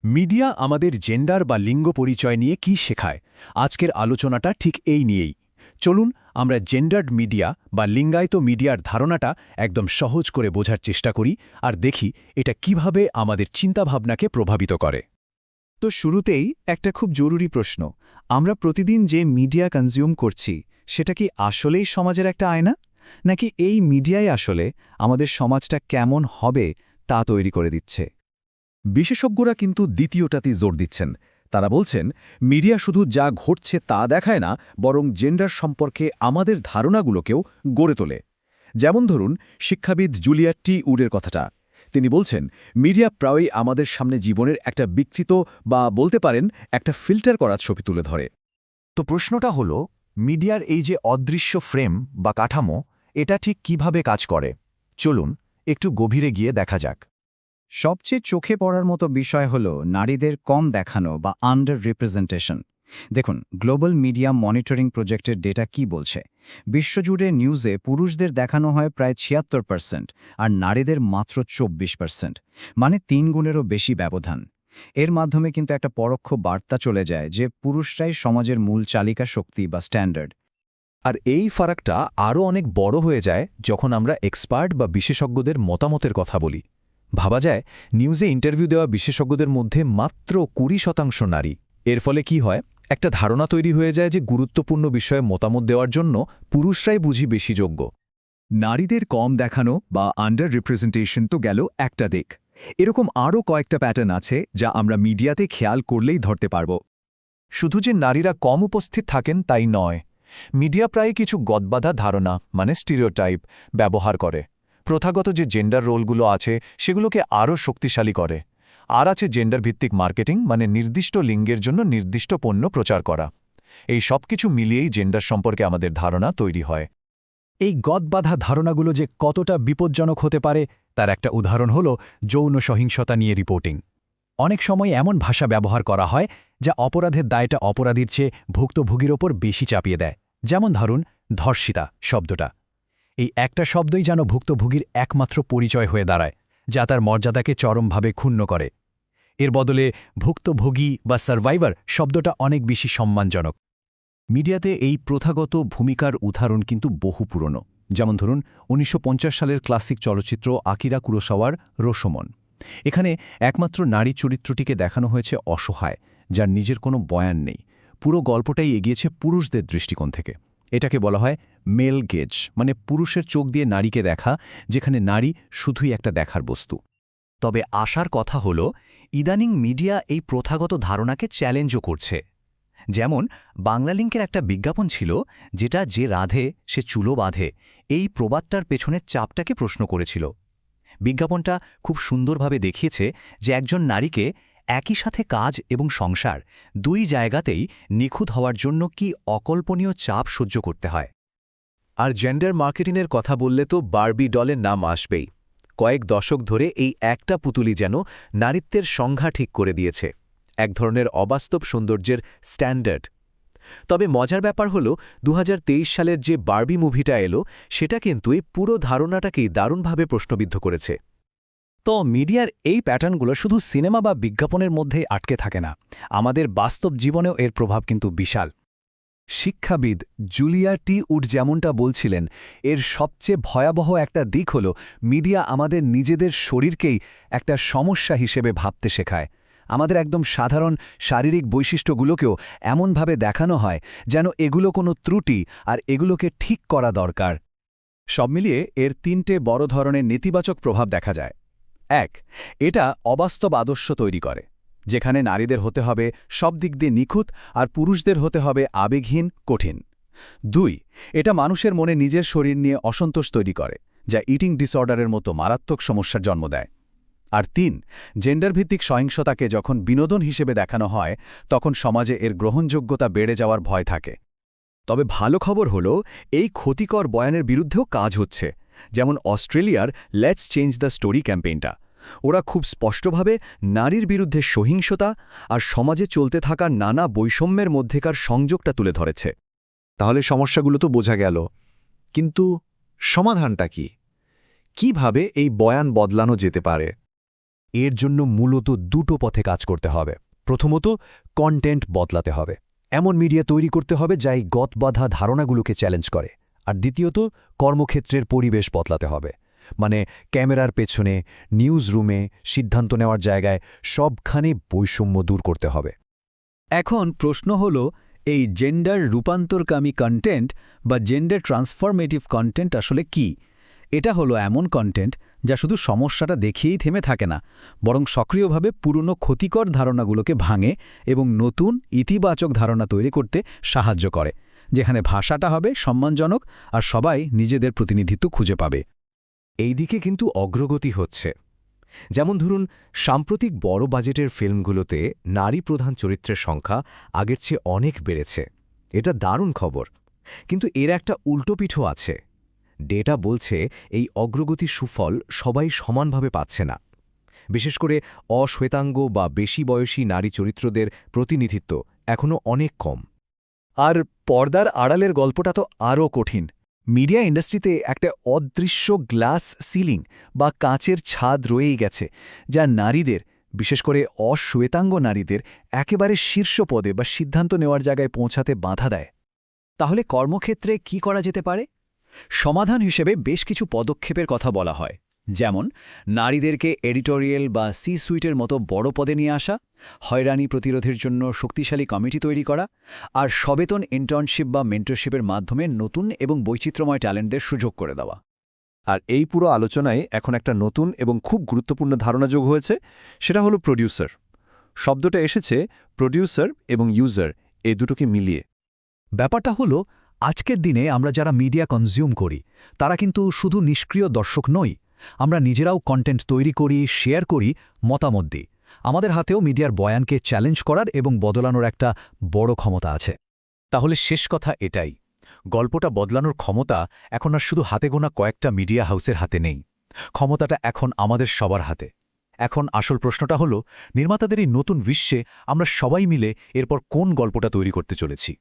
Media আমাদের gender বা লিঙ্গ পরিচয় নিয়ে কি শেখায়? আজকের আলোচনাটা ঠিক এই নিয়েই। চলুন আমরা জেন্ডার্ড মিডিয়া বা লিঙ্গায়িত মিডিয়ার ধারণাটা একদম সহজ করে বোঝার চেষ্টা করি আর দেখি এটা কিভাবে আমাদের চিন্তাভাবনাকে প্রভাবিত করে। তো শুরুতেই একটা খুব জরুরি প্রশ্ন। আমরা প্রতিদিন যে মিডিয়া কনজিউম করছি সেটা কি আসলেই সমাজের একটা আয়না? নাকি এই মিডিয়াই আসলে আমাদের সমাজটা কেমন হবে তা তৈরি করে দিচ্ছে? বিশেষজ্ঞরা কিন্তু দ্বিতীয়টাতেই জোর দিচ্ছেন। তারা বলছেন মিডিয়া শুধু যা ঘটছে তা দেখায় না, বরং জেন্ডার সম্পর্কে আমাদের ধারণাগুলোকেও গড়ে তোলে। যেমন ধরুন শিক্ষাবিদ জুলিয়া টি উডের কথাটা। তিনি বলছেন মিডিয়া প্রায়ই আমাদের সামনে জীবনের একটা বিকৃত বা বলতে পারেন একটা ফিল্টার করা ছবি তুলে ধরে। তো প্রশ্নটা হলো, মিডিয়ার এই যে অদৃশ্য ফ্রেম বা কাঠামো, এটা ঠিক কিভাবে কাজ করে? চলুন একটু গভীরে গিয়ে দেখা যাক। সবচেয়ে চোখে পড়ার মতো বিষয় হল নারীদের কম দেখানো বা আন্ডার রিপ্রেজেন্টেশন। দেখুন, গ্লোবাল মিডিয়া মনিটরিং প্রজেক্টের ডেটা কি বলছে। বিশ্বজুড়ে নিউজে পুরুষদের দেখানো হয় প্রায় ৭৬%, আর নারীদের মাত্র ২৪%, মানে ৩ গুণেরও বেশি ব্যবধান। এর মাধ্যমে কিন্তু একটা পরোক্ষ বার্তা চলে যায় যে পুরুষরাই সমাজের মূল চালিকা শক্তি বা স্ট্যান্ডার্ড। আর এই ফারাকটা আরও অনেক বড় হয়ে যায় যখন আমরা এক্সপার্ট বা বিশেষজ্ঞদের মতামতের কথা বলি। ভাবা যায় নিউজে ইন্টারভিউ দেওয়া বিশেষজ্ঞদের মধ্যে মাত্র ২০% নারী। এর ফলে কি হয়, একটা ধারণা তৈরি হয়ে যায় যে গুরুত্বপূর্ণ বিষয়ে মতামত দেওয়ার জন্য পুরুষরাই বুঝি বেশি যোগ্য। নারীদের কম দেখানো বা আন্ডার রিপ্রেজেন্টেশন তো গেল একটা দিক। এরকম আরও কয়েকটা প্যাটার্ন আছে যা আমরা মিডিয়াতে খেয়াল করলেই ধরতে পারব। শুধু যে নারীরা কম উপস্থিত থাকেন তাই নয়, মিডিয়া প্রায় কিছু গদবাঁধা ধারণা মানে স্টিরিওটাইপ ব্যবহার করে। প্রথাগত যে জেন্ডার রোলগুলো আছে সেগুলোকে আরও শক্তিশালী করে। আর আছে জেন্ডার ভিত্তিক মার্কেটিং, মানে নির্দিষ্ট লিঙ্গের জন্য নির্দিষ্ট পণ্য প্রচার করা। এই সব কিছু মিলিয়েই জেন্ডার সম্পর্কে আমাদের ধারণা তৈরি হয়। এই গদবাঁধা ধারণাগুলো যে কতটা বিপজ্জনক হতে পারে তার একটা উদাহরণ হল যৌন সহিংসতা নিয়ে রিপোর্টিং। অনেক সময় এমন ভাষা ব্যবহার করা হয় যা অপরাধের দায়টা অপরাধীর চেয়ে ভুক্তভোগীর ওপর বেশি চাপিয়ে দেয়। যেমন ধরুন ধর্ষিতা শব্দটা। এই একটা শব্দই যেন ভুক্তভোগীর একমাত্র পরিচয় হয়ে দাঁড়ায়, যা তার মর্যাদাকে চরমভাবে ক্ষুণ্ণ করে। এর বদলে ভুক্তভোগী বা সার্ভাইভার শব্দটা অনেক বেশি সম্মানজনক। মিডিয়াতে এই প্রথাগত ভূমিকার উদাহরণ কিন্তু বহু পুরনো। যেমন ধরুন ১৯৫০ সালের ক্লাসিক চলচ্চিত্র আকিরা কুরোসাওয়ার রোশোমন। এখানে একমাত্র নারী চরিত্রটিকে দেখানো হয়েছে অসহায়, যার নিজের কোনো বয়ান নেই। পুরো গল্পটাই এগিয়েছে পুরুষদের দৃষ্টিকোণ থেকে। এটাকে বলা হয় মেল গেজ, মানে পুরুষের চোখ দিয়ে নারীকে দেখা, যেখানে নারী শুধুই একটা দেখার বস্তু। তবে আশার কথা হল, ইদানিং মিডিয়া এই প্রথাগত ধারণাকে চ্যালেঞ্জও করছে। যেমন বাংলালিংকের একটা বিজ্ঞাপন ছিল, যেটা যে রাধে সে চুলো বাঁধে, এই প্রবাদটার পেছনের চাপটাকে প্রশ্ন করেছিল। বিজ্ঞাপনটা খুব সুন্দরভাবে দেখিয়েছে যে একজন নারীকে একই সাথে কাজ এবং সংসার দুই জায়গাতেই নিখুঁত হওয়ার জন্য কি অকল্পনীয় চাপ সহ্য করতে হয়। আর জেন্ডার মার্কেটিংয়ের কথা বললে তো বার্বি ডলের নাম আসবেই। কয়েক দশক ধরে এই একটা পুতুলি যেন নারীত্বের সংজ্ঞা ঠিক করে দিয়েছে, এক ধরনের অবাস্তব সৌন্দর্যের স্ট্যান্ডার্ড। তবে মজার ব্যাপার হলো ২০২৩ সালের যে বার্বি মুভিটা এলো, সেটা কিন্তু এই পুরো ধারণাটাকেই দারুণভাবে প্রশ্নবিদ্ধ করেছে। তো মিডিয়ার এই প্যাটার্নগুলো শুধু সিনেমা বা বিজ্ঞাপনের মধ্যেই আটকে থাকে না, আমাদের বাস্তব জীবনেও এর প্রভাব কিন্তু বিশাল। শিক্ষাবিদ জুলিয়া টি উড যেমনটা বলছিলেন, এর সবচেয়ে ভয়াবহ একটা দিক হল মিডিয়া আমাদের নিজেদের শরীরকেই একটা সমস্যা হিসেবে ভাবতে শেখায়। আমাদের একদম সাধারণ শারীরিক বৈশিষ্ট্যগুলোকেও এমনভাবে দেখানো হয় যেন এগুলো কোনো ত্রুটি আর এগুলোকে ঠিক করা দরকার। সব মিলিয়ে এর ৩টে বড় ধরনের নেতিবাচক প্রভাব দেখা যায়। ১. এটা অবাস্তব আদর্শ তৈরি করে, যেখানে নারীদের হতে হবে সব দিক দিয়ে নিখুঁত আর পুরুষদের হতে হবে আবেগহীন, কঠিন। ২. এটা মানুষের মনে নিজের শরীর নিয়ে অসন্তোষ তৈরি করে, যা ইটিং ডিসঅর্ডারের মতো মারাত্মক সমস্যার জন্ম দেয়। আর ৩. জেন্ডারভিত্তিক সহিংসতাকে যখন বিনোদন হিসেবে দেখানো হয়, তখন সমাজে এর গ্রহণযোগ্যতা বেড়ে যাওয়ার ভয় থাকে। তবে ভালো খবর হলো এই ক্ষতিকর বয়ানের বিরুদ্ধেও কাজ হচ্ছে। যেমন অস্ট্রেলিয়ার লেটস চেঞ্জ দ্য স্টোরি ক্যাম্পেইনটা। ওরা খুব স্পষ্টভাবে নারীর বিরুদ্ধে সহিংসতা আর সমাজে চলতে থাকা নানা বৈষম্যের মধ্যেকার সংযোগটা তুলে ধরেছে। তাহলে সমস্যাগুলো তো বোঝা গেল, কিন্তু সমাধানটা কি? কিভাবে এই বয়ান বদলানো যেতে পারে? এর জন্য মূলত দুটো পথে কাজ করতে হবে। প্রথমত, কন্টেন্ট বদলাতে হবে। এমন মিডিয়া তৈরি করতে হবে যা এই গতবাঁধা ধারণাগুলোকে চ্যালেঞ্জ করে। আর দ্বিতীয়ত, কর্মক্ষেত্রের পরিবেশ বদলাতে হবে। মানে ক্যামেরার পেছনে, নিউজ রুমে, সিদ্ধান্ত নেওয়ার জায়গায় সবখানে বৈষম্য দূর করতে হবে। এখন প্রশ্ন হল, এই জেন্ডার রূপান্তরকামী কন্টেন্ট বা জেন্ডার ট্রান্সফরমেটিভ কন্টেন্ট আসলে কি? এটা হলো এমন কন্টেন্ট যা শুধু সমস্যাটা দেখিয়েই থেমে থাকে না, বরং সক্রিয়ভাবে পুরনো ক্ষতিকর ধারণাগুলোকে ভাঙে এবং নতুন ইতিবাচক ধারণা তৈরি করতে সাহায্য করে, যেখানে ভাষাটা হবে সম্মানজনক আর সবাই নিজেদের প্রতিনিধিত্ব খুঁজে পাবে। এই দিকে কিন্তু অগ্রগতি হচ্ছে। যেমন ধরুন, সাম্প্রতিক বড় বাজেটের ফিল্মগুলোতে নারী প্রধান চরিত্রের সংখ্যা আগের চেয়ে অনেক বেড়েছে। এটা দারুণ খবর। কিন্তু এর একটা উল্টোপিঠও আছে। ডেটা বলছে এই অগ্রগতির সুফল সবাই সমানভাবে পাচ্ছে না। বিশেষ করে অশ্বেতাঙ্গ বা বেশি বয়সী নারী চরিত্রদের প্রতিনিধিত্ব এখনও অনেক কম। আর পর্দার আড়ালের গল্পটা তো আরও কঠিন। মিডিয়া ইন্ডাস্ট্রিতে একটা অদৃশ্য গ্লাস সিলিং বা কাঁচের ছাদ রয়েই গেছে, যা নারীদের, বিশেষ করে অশ্বেতাঙ্গ নারীদের একেবারে শীর্ষ পদে বা সিদ্ধান্ত নেওয়ার জায়গায় পৌঁছাতে বাধা দেয়। তাহলে কর্মক্ষেত্রে কি করা যেতে পারে? সমাধান হিসেবে বেশ কিছু পদক্ষেপের কথা বলা হয়, যেমন নারীদেরকে এডিটোরিয়াল বা সি সুইটের মতো বড় পদে নিয়ে আসা, হয়রানি প্রতিরোধের জন্য শক্তিশালী কমিটি তৈরি করা, আর সবেতন ইন্টার্নশিপ বা মেন্টরশিপের মাধ্যমে নতুন এবং বৈচিত্র্যময় ট্যালেন্টদের সুযোগ করে দেওয়া। আর এই পুরো আলোচনায় এখন একটা নতুন এবং খুব গুরুত্বপূর্ণ ধারণা যোগ হয়েছে, সেটা হলো প্রডিউসার। শব্দটা এসেছে প্রডিউসার এবং ইউজার, এই দুটোকে মিলিয়ে। ব্যাপারটা হলো, আজকের দিনে আমরা যারা মিডিয়া কনজিউম করি তারা কিন্তু শুধু নিষ্ক্রিয় দর্শক নই। আমরা নিজেরাও কন্টেন্ট তৈরি করি, শেয়ার করি, মতামত দিই। আমাদের হাতেও মিডিয়ার বয়ানকে চ্যালেঞ্জ করার এবং বদলানোর একটা বড় ক্ষমতা আছে। তাহলে শেষ কথা এটাই, গল্পটা বদলানোর ক্ষমতা এখন আর শুধু হাতে গোনা কয়েকটা মিডিয়া হাউসের হাতে নেই। ক্ষমতাটা এখন আমাদের সবার হাতে। এখন আসল প্রশ্নটা হলো, নির্মাতাদের এই নতুন বিশ্বে আমরা সবাই মিলে এরপর কোন গল্পটা তৈরি করতে চলেছি।